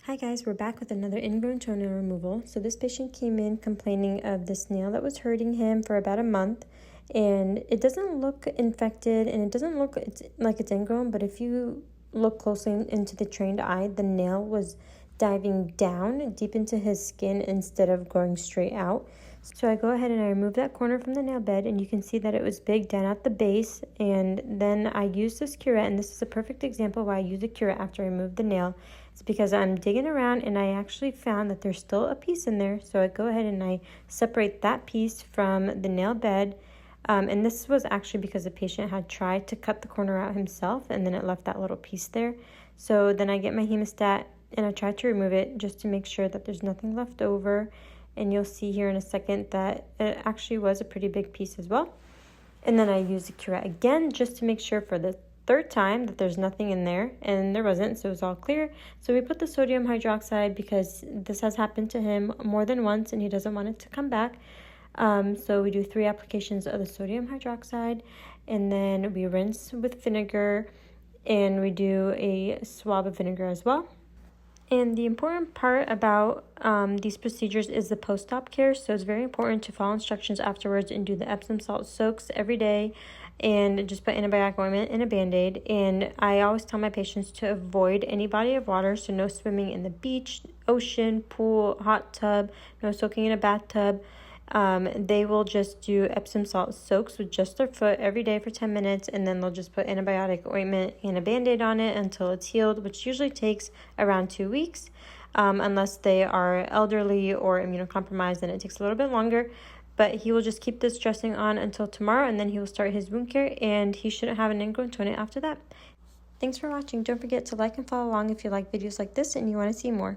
Hi guys, we're back with another ingrown toenail removal. So this patient came in complaining of this nail that was hurting him for about a month, and it doesn't look infected and it doesn't look like it's ingrown, but if you look closely into the trained eye, the nail was diving down deep into his skin instead of going straight out. So I go ahead and I remove that corner from the nail bed, and you can see that it was big down at the base, and then I use this curette, and this is a perfect example why I use a curette after I remove the nail. It's because I'm digging around and I actually found that there's still a piece in there, so I go ahead and I separate that piece from the nail bed. And this was actually because the patient had tried to cut the corner out himself, and then it left that little piece there. So then I get my hemostat and I try to remove it just to make sure that there's nothing left over. And you'll see here in a second that it actually was a pretty big piece as well. And then I use the curette again just to make sure for the third time that there's nothing in there, and there wasn't, so it was all clear. So we put the sodium hydroxide because this has happened to him more than once and he doesn't want it to come back. So we do 3 applications of the sodium hydroxide, and then we rinse with vinegar, and we do a swab of vinegar as well. And the important part about these procedures is the post-op care. So it's very important to follow instructions afterwards and do the Epsom salt soaks every day, and just put antibiotic ointment in a Band-Aid. And I always tell my patients to avoid any body of water, so no swimming in the beach, ocean, pool, hot tub, no soaking in a bathtub. They will just do Epsom salt soaks with just their foot every day for 10 minutes, and then they'll just put antibiotic ointment and a Band-Aid on it until it's healed, which usually takes around 2 weeks. Unless they are elderly or immunocompromised, then it takes a little bit longer. But he will just keep this dressing on until tomorrow, and then he will start his wound care, and he shouldn't have an ingrown toenail after that. Thanks for watching. Don't forget to like and follow along if you like videos like this and you want to see more.